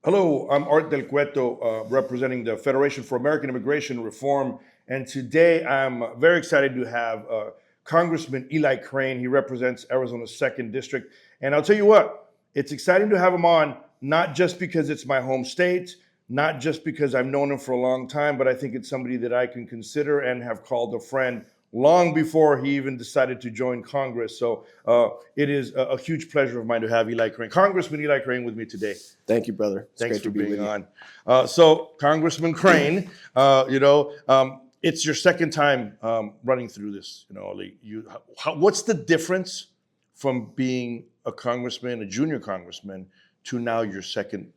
Hello, I'm Art del Cuerto, representing the Federation for American Immigration Reform. And today I'm very excited to have Congressman Eli Crane. He represents Arizona's 2nd District. And I'll tell you what, it's exciting to have him on, not just because it's my home state, not just because I've known him for a long time, but I think it's somebody that I can consider and have called a friend long before he even decided to join Congress. So it is a huge pleasure of mine to have Eli Crane, Congressman Eli Crane, with me today. Thank you, brother. It's Thanks great for to be with being you. on. So, Congressman Crane, it's your second time running through this. What's the difference from being a congressman, a junior congressman, to now your second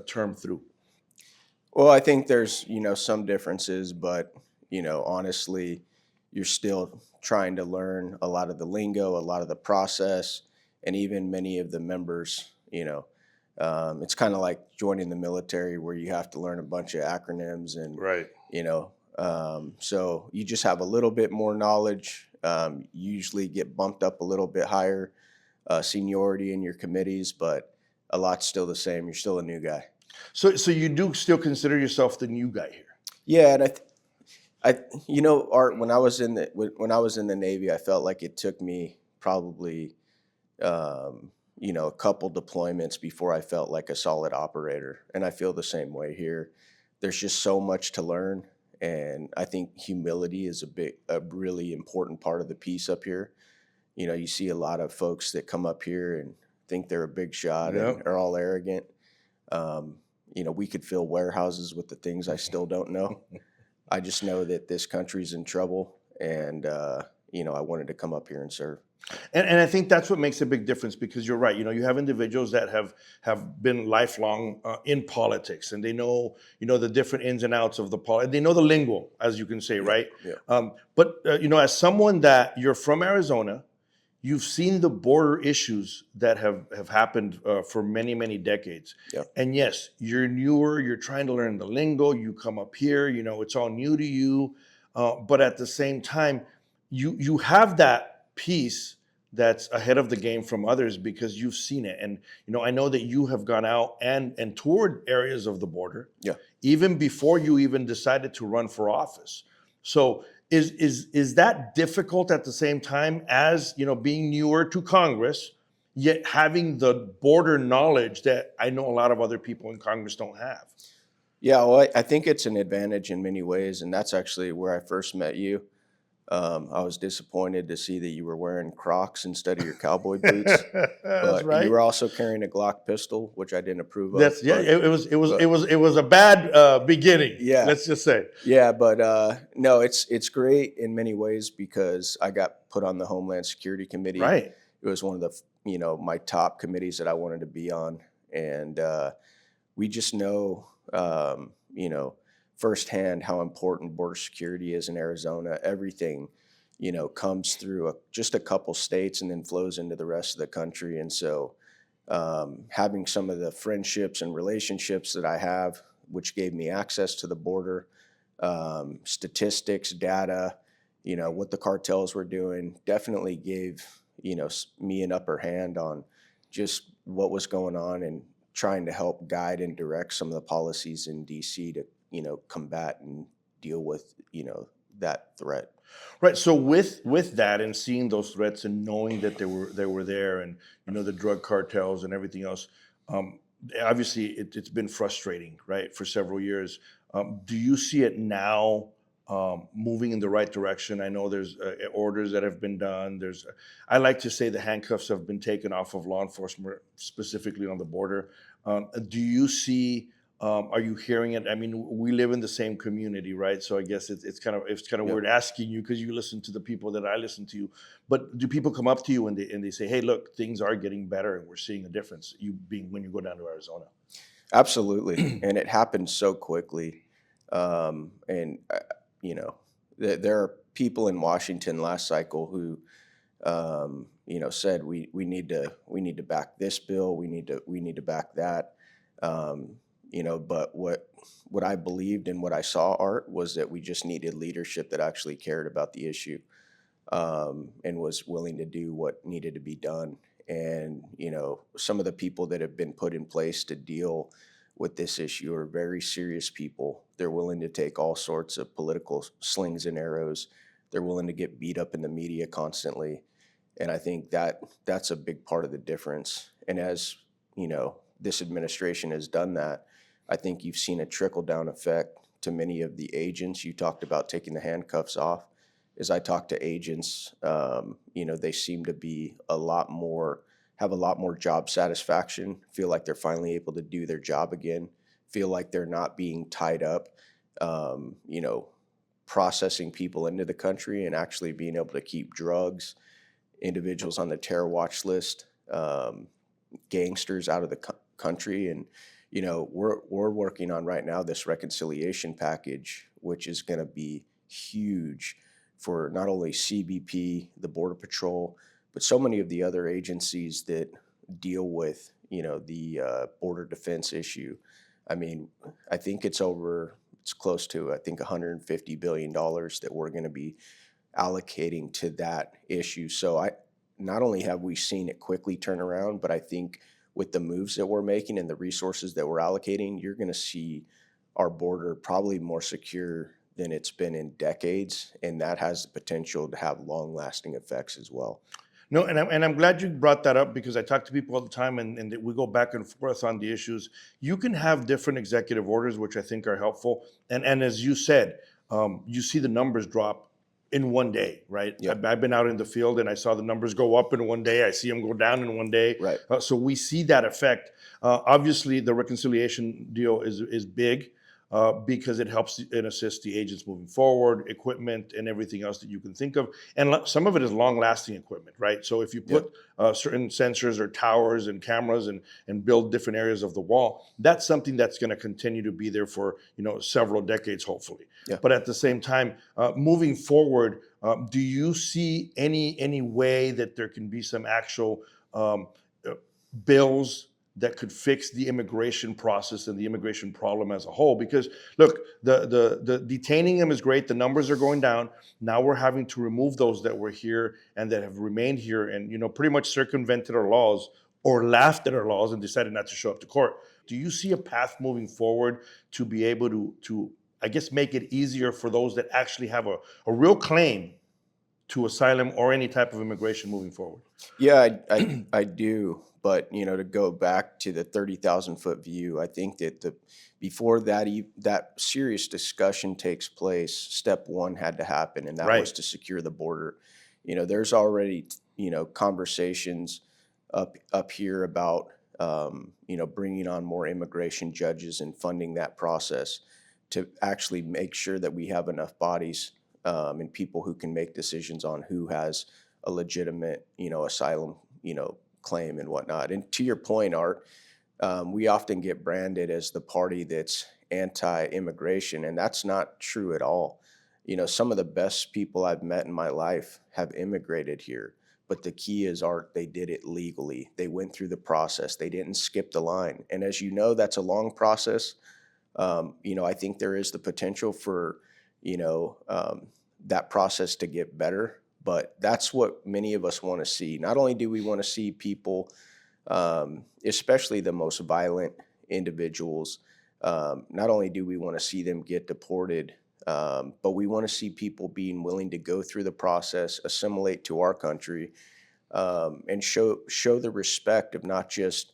term through? Well, I think there's, some differences, but, honestly, you're still trying to learn a lot of the lingo, a lot of the process, and even many of the members, it's kind of like joining the military where you have to learn a bunch of acronyms and, Right. So you just have a little bit more knowledge. You usually get bumped up a little bit higher seniority in your committees, but a lot's still the same. You're still a new guy. So you do still consider yourself the new guy here? Yeah, and Art, when I was in the Navy, I felt like it took me probably, a couple deployments before I felt like a solid operator, and I feel the same way here. There's just so much to learn, and I think humility is a really important part of the piece up here. You see a lot of folks that come up here and think they're a big shot and are all arrogant. We could fill warehouses with the things I still don't know. I just know that this country's in trouble, and I wanted to come up here and serve. And I think that's what makes a big difference, because you're right. You have individuals that have been lifelong in politics, and they know the different ins and outs of the politics. They know the lingo, as you can say, right? Yeah. But as someone that you're from Arizona, you've seen the border issues that have happened for many, many decades. Yeah. And yes, you're newer. You're trying to learn the lingo. You come up here. It's all new to you. But at the same time, you have that piece that's ahead of the game from others because you've seen it. And I know that you have gone out and toured areas of the border, even before you even decided to run for office. So is that difficult at the same time as being newer to Congress, yet having the border knowledge that I know a lot of other people in Congress don't have? Yeah, well, I think it's an advantage in many ways, and that's actually where I first met you. I was disappointed to see that you were wearing Crocs instead of your cowboy boots. That's But right. you were also carrying a Glock pistol, which I didn't approve of. It was a bad beginning. Yeah. Let's just say. Yeah, but no, it's great in many ways because I got put on the Homeland Security Committee. Right. It was one of the my top committees that I wanted to be on, and we just know firsthand how important border security is in Arizona. Everything, comes through just a couple states and then flows into the rest of the country. And so having some of the friendships and relationships that I have, which gave me access to the border, statistics, data, what the cartels were doing, definitely gave, me an upper hand on just what was going on and trying to help guide and direct some of the policies in DC to combat and deal with, that threat. Right. So with that and seeing those threats and knowing that they were there, and the drug cartels and everything else, obviously it's been frustrating, right, for several years. Do you see it now moving in the right direction? I know there's orders that have been done. I like to say the handcuffs have been taken off of law enforcement, specifically on the border. Do you see? Are you hearing it? I mean, we live in the same community, right? So I guess it's kind of weird asking you, because you listen to the people that I listen to. But do people come up to you and they say, "Hey, look, things are getting better, and we're seeing a difference"? When you go down to Arizona. Absolutely, and it happened so quickly. And there are people in Washington last cycle who, said we need to back this bill, we need to back that. But what I believed and what I saw, Art, was that we just needed leadership that actually cared about the issue, and was willing to do what needed to be done. And, some of the people that have been put in place to deal with this issue are very serious people. They're willing to take all sorts of political slings and arrows. They're willing to get beat up in the media constantly. And I think that that's a big part of the difference. And as, this administration has done that, I think you've seen a trickle down effect to many of the agents. You talked about taking the handcuffs off. As I talk to agents, they seem to be have a lot more job satisfaction, feel like they're finally able to do their job again, feel like they're not being tied up, um, you know, processing people into the country and actually being able to keep drugs, individuals on the terror watch list, gangsters out of the country. And, we're working on right now this reconciliation package, which is going to be huge for not only CBP, the Border Patrol, but so many of the other agencies that deal with, the border defense issue. I mean, I think it's close to, I think, $150 billion that we're going to be allocating to that issue. So not only have we seen it quickly turn around, but I think with the moves that we're making and the resources that we're allocating, you're going to see our border probably more secure than it's been in decades, and that has the potential to have long-lasting effects as well. No, and I'm glad you brought that up, because I talk to people all the time, and we go back and forth on the issues. You can have different executive orders, which I think are helpful. And as you said, you see the numbers drop in one day, right? Yep. I've been out in the field and I saw the numbers go up in one day. I see them go down in one day. Right. So we see that effect. Obviously, the reconciliation deal is big. Because it helps and assists the agents moving forward, equipment and everything else that you can think of. And some of it is long-lasting equipment, right? So if you put certain sensors or towers and cameras and build different areas of the wall, that's something that's going to continue to be there for several decades, hopefully. Yeah. But at the same time, moving forward, do you see any way that there can be some actual bills that could fix the immigration process and the immigration problem as a whole? Because look, the detaining them is great. The numbers are going down. Now we're having to remove those that were here and that have remained here and pretty much circumvented our laws or laughed at our laws and decided not to show up to court. Do you see a path moving forward to be able to I guess make it easier for those that actually have a real claim to asylum or any type of immigration moving forward? Yeah, I do. But, to go back to the 30,000-foot view, I think that before that serious discussion takes place, step one had to happen, and that Right. was to secure the border. There's already, conversations up here about, bringing on more immigration judges and funding that process to actually make sure that we have enough bodies and people who can make decisions on who has a legitimate, asylum, claim and whatnot. And to your point, Art, we often get branded as the party that's anti-immigration, and that's not true at all. Some of the best people I've met in my life have immigrated here, but the key is, Art, they did it legally. They went through the process. They didn't skip the line. And as you know, that's a long process. I think there is the potential for, that process to get better. But that's what many of us want to see. Not only do we want to see people, especially the most violent individuals, not only do we want to see them get deported, but we want to see people being willing to go through the process, assimilate to our country, and show the respect of not just,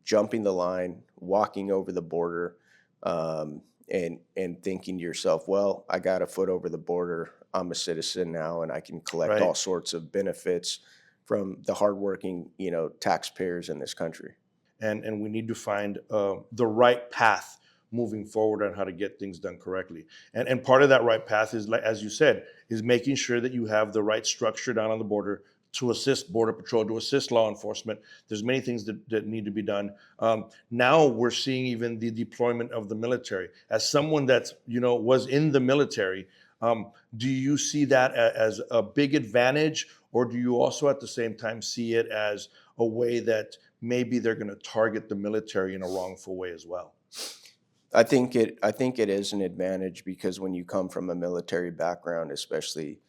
jumping the line, walking over the border, and thinking to yourself, well, I got a foot over the border. I'm a citizen now, and I can collect Right. all sorts of benefits from the hardworking, taxpayers in this country. And we need to find the right path moving forward on how to get things done correctly. And part of that right path is, like as you said, is making sure that you have the right structure down on the border to assist Border Patrol, to assist law enforcement. There's many things that need to be done. Now we're seeing even the deployment of the military. As someone that's was in the military, do you see that as a big advantage, or do you also at the same time see it as a way that maybe they're going to target the military in a wrongful way as well? I think it is an advantage because when you come from a military background, especially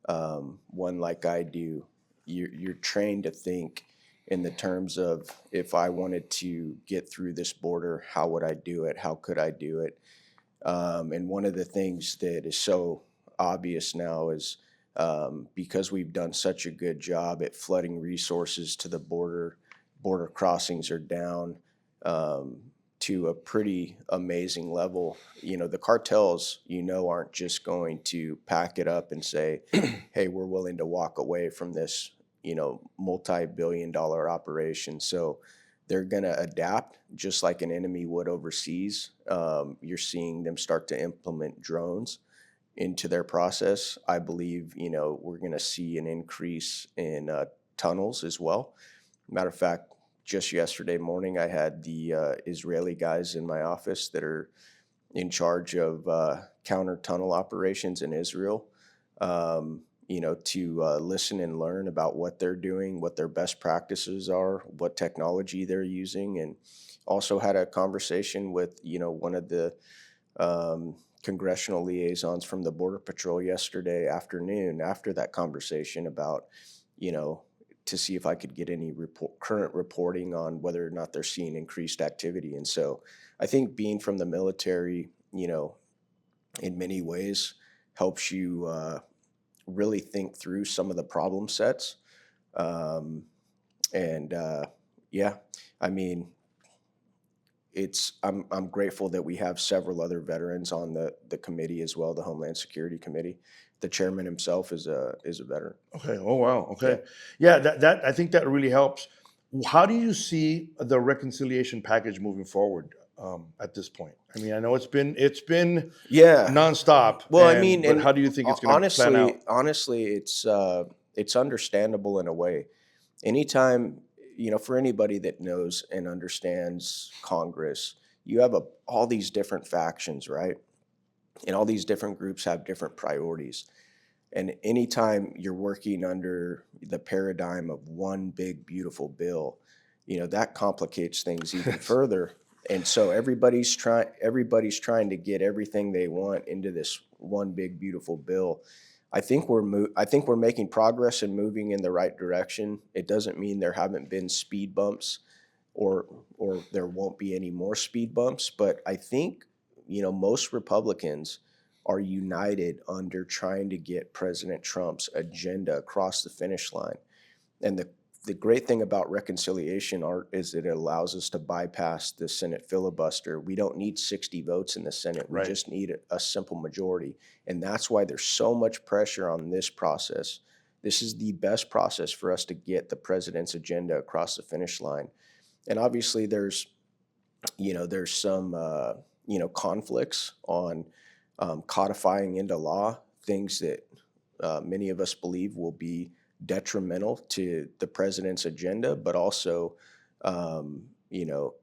one like I do, you're trained to think in the terms of, if I wanted to get through this border, how would I do it? How could I do it? And one of the things that is so obvious now is, because we've done such a good job at flooding resources to the border crossings are down to a pretty amazing level. The cartels, aren't just going to pack it up and say, hey, we're willing to walk away from this, multi-billion-dollar operation. So they're going to adapt just like an enemy would overseas. You're seeing them start to implement drones into their process. I believe, we're going to see an increase in tunnels as well. Matter of fact, just yesterday morning, I had the Israeli guys in my office that are in charge of counter tunnel operations in Israel, to listen and learn about what they're doing, what their best practices are, what technology they're using, and also had a conversation with, one of the congressional liaisons from the Border Patrol yesterday afternoon after that conversation about, to see if I could get any current reporting on whether or not they're seeing increased activity. And so I think being from the military, in many ways helps you really think through some of the problem sets. Yeah, I mean, I'm grateful that we have several other veterans on the committee as well, the Homeland Security Committee. The chairman himself is a veteran. Okay. Oh, wow. Okay. Yeah, that I think that really helps. How do you see the reconciliation package moving forward at this point? I mean, I know it's been Yeah. nonstop. Well, but and how do you think it's going to plan out? honestly, it's understandable in a way. Anytime, for anybody that knows and understands Congress, you have all these different factions, right? And all these different groups have different priorities. And anytime you're working under the paradigm of one big, beautiful bill, that complicates things even further. And so everybody's trying to get everything they want into this one big, beautiful bill. I think we're making progress and moving in the right direction. It doesn't mean there haven't been speed bumps or there won't be any more speed bumps, but I think, most Republicans are united under trying to get President Trump's agenda across the finish line. And the great thing about reconciliation, Art, is that it allows us to bypass the Senate filibuster. We don't need 60 votes in the Senate. We Right. just need a simple majority. And that's why there's so much pressure on this process. This is the best process for us to get the president's agenda across the finish line. And obviously there's some, conflicts on codifying into law things that many of us believe will be detrimental to the president's agenda, but also,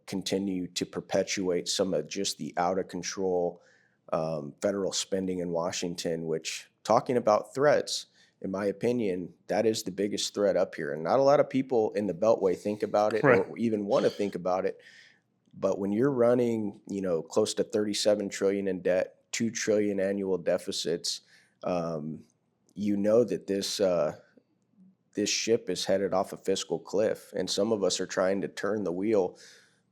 continue to perpetuate some of just the out of control federal spending in Washington, which, talking about threats, in my opinion, that is the biggest threat up here. And not a lot of people in the Beltway think about it Right. or even want to think about it. But when you're running, close to 37 trillion in debt, 2 trillion annual deficits, that this ship is headed off a fiscal cliff, and some of us are trying to turn the wheel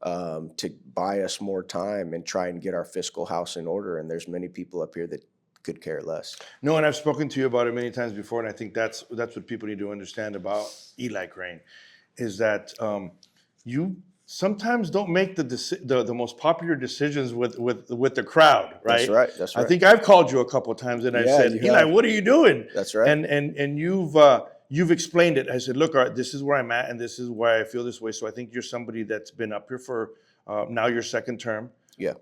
to buy us more time and try and get our fiscal house in order. And there's many people up here that could care less. No, and I've spoken to you about it many times before, and I think that's what people need to understand about Eli Crane, is that you sometimes don't make the most popular decisions with the crowd, right? That's right. That's right. I think I've called you a couple of times and I Yeah, said, you Eli, have. what are you doing? That's right. And you've explained it. I said, look, Art, this is where I'm at, and this is why I feel this way. So I think you're somebody that's been up here for now your second term. Yeah.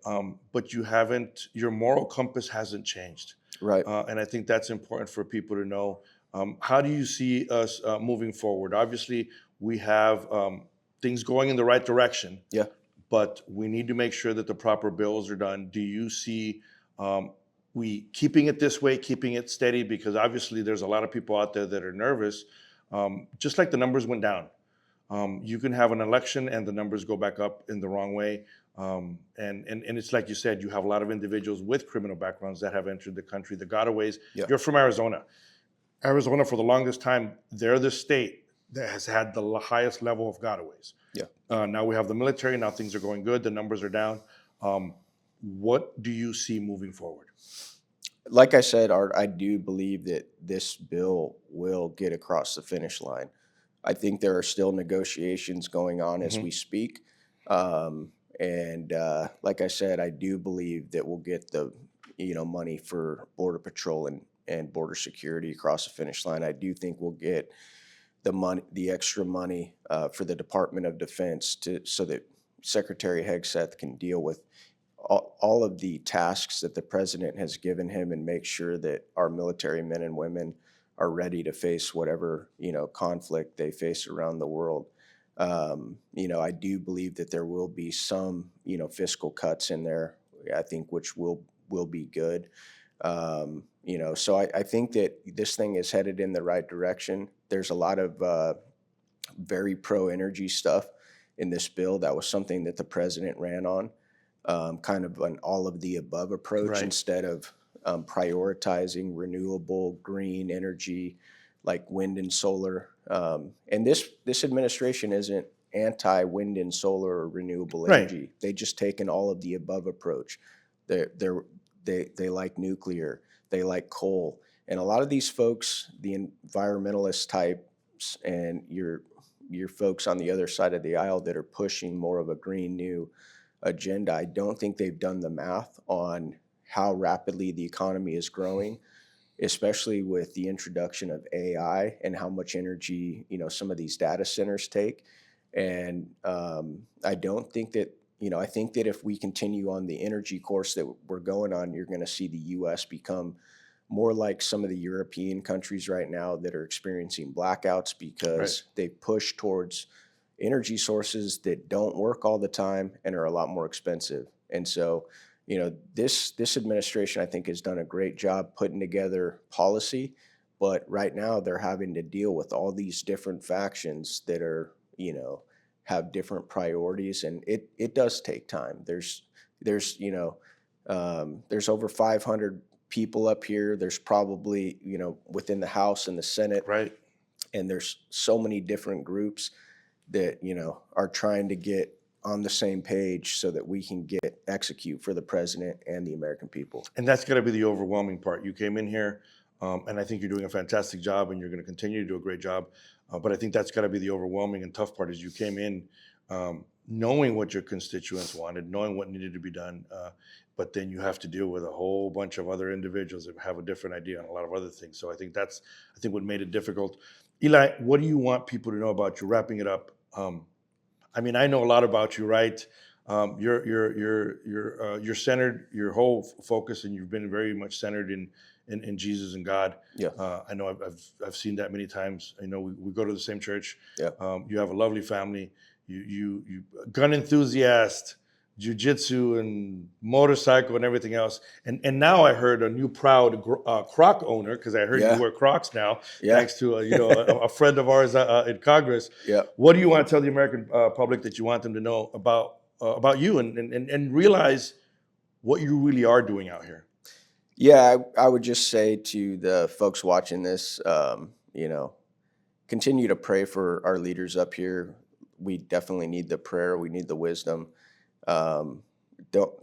But your moral compass hasn't changed. Right. And I think that's important for people to know. How do you see us moving forward? Obviously, we have things going in the right direction. Yeah. But we need to make sure that the proper bills are done. Do you see we keeping it this way, keeping it steady? Because obviously there's a lot of people out there that are nervous, just like the numbers went down. You can have an election and the numbers go back up in the wrong way. And it's like you said, you have a lot of individuals with criminal backgrounds that have entered the country, the gotaways. Yeah. You're from Arizona. Arizona, for the longest time, they're the state that has had the highest level of gotaways. Yeah. Now we have the military. Now things are going good. The numbers are down. What do you see moving forward? Like I said, Art, I do believe that this bill will get across the finish line. I think there are still negotiations going on as Hmm. we speak. Like I said, I do believe that we'll get the money for Border Patrol and border security across the finish line. I do think we'll get the extra money for the Department of Defense so that Secretary Hegseth can deal with all of the tasks that the president has given him and make sure that our military men and women are ready to face whatever conflict they face around the world. I do believe that there will be some fiscal cuts in there. I think which will be good. So I think that this thing is headed in the right direction. There's a lot of very pro-energy stuff in this bill. That was something that the president ran on, kind of an all-of-the-above approach Right. instead of prioritizing renewable green energy like wind and solar. And this administration isn't anti-wind and solar or renewable Right. energy. They just take an all-of-the-above approach. They like nuclear. They like coal. And a lot of these folks, the environmentalist types and your folks on the other side of the aisle that are pushing more of a green new agenda, I don't think they've done the math on how rapidly the economy is growing, especially with the introduction of AI and how much energy some of these data centers take. And I don't think that I think that if we continue on the energy course that we're going on, you're going to see the U.S. become more like some of the European countries right now that are experiencing blackouts because they push towards energy sources that don't work all the time and are a lot more expensive. And so, this administration, I think, has done a great job putting together policy, but right now they're having to deal with all these different factions that are, have different priorities, and it does take time. There's over 500 people up here. There's probably within the House and the Senate, Right. and there's so many different groups that are trying to get on the same page so that we can execute for the president and the American people. And that's got to be the overwhelming part. You came in here, and I think you're doing a fantastic job, and you're going to continue to do a great job. But I think that's got to be the overwhelming and tough part. Is you came in knowing what your constituents wanted, knowing what needed to be done, but then you have to deal with a whole bunch of other individuals that have a different idea on a lot of other things. So I think what made it difficult. Eli, what do you want people to know about you? Wrapping it up. I mean, I know a lot about you, right? You're centered. Your whole focus, and you've been very much centered in Jesus and God. Yeah. I know I've seen that many times. I know we go to the same church. Yeah. You have a lovely family. You gun enthusiast, jiu-jitsu and motorcycle and everything else. And now I heard a new proud Croc owner, because I heard Yeah. you wear Crocs now, Yeah. thanks to a friend of ours in Congress. Yeah. What do you want to tell the American public that you want them to know about you and realize what you really are doing out here? Yeah, I would just say to the folks watching this, continue to pray for our leaders up here. We definitely need the prayer. We need the wisdom. Don't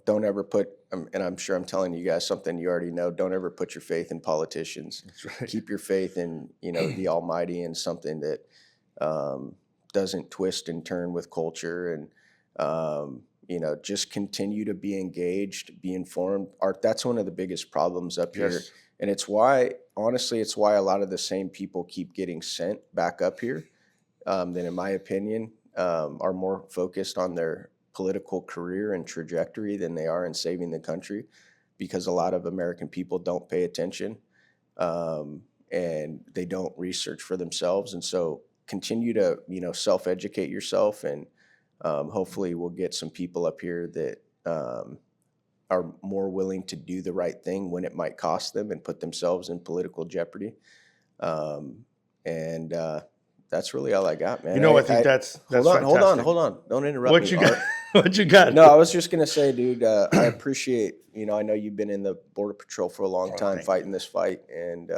ever put, and I'm sure I'm telling you guys something you already know, don't ever put your faith in politicians. That's right. Keep your faith in, the Almighty, and something that doesn't twist and turn with culture. And, just continue to be engaged, be informed. Art, that's one of the biggest problems up here. Yes. And it's why a lot of the same people keep getting sent back up here that, in my opinion, are more focused on their political career and trajectory than they are in saving the country, because a lot of American people don't pay attention and they don't research for themselves. And so continue to, self-educate yourself, and hopefully we'll get some people up here that are more willing to do the right thing when it might cost them and put themselves in political jeopardy. That's really all I got, man. I think that's fantastic. Hold on. Don't interrupt What me, you Art. got? What you got? No, I was just gonna say, dude, I appreciate, I know you've been in the Border Patrol for a long time, thank fighting this fight, and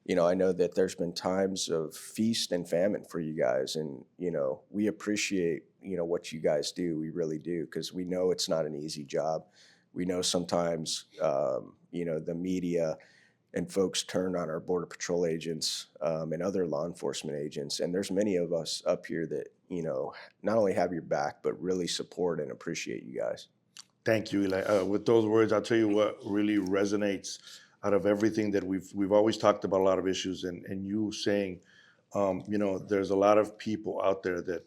I know that there's been times of feast and famine for you guys, and we appreciate what you guys do. We really do, because we know it's not an easy job. We know sometimes the media and folks turn on our border patrol agents and other law enforcement agents, and there's many of us up here that not only have your back but really support and appreciate you guys. Thank you, Eli. With those words, I'll tell you what really resonates out of everything that we've always talked about a lot of issues, and you saying, there's a lot of people out there that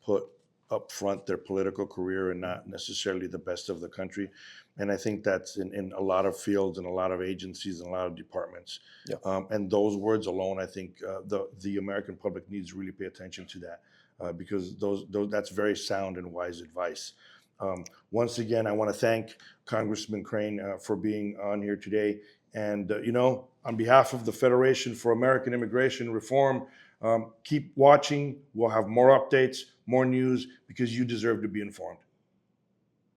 put up front their political career and not necessarily the best of the country, and I think that's in a lot of fields and a lot of agencies and a lot of departments. Yeah. And those words alone, I think the American public needs to really pay attention to that, because that's very sound and wise advice. Once again, I want to thank Congressman Crane for being on here today. And, on behalf of the Federation for American Immigration Reform, keep watching. We'll have more updates, more news, because you deserve to be informed.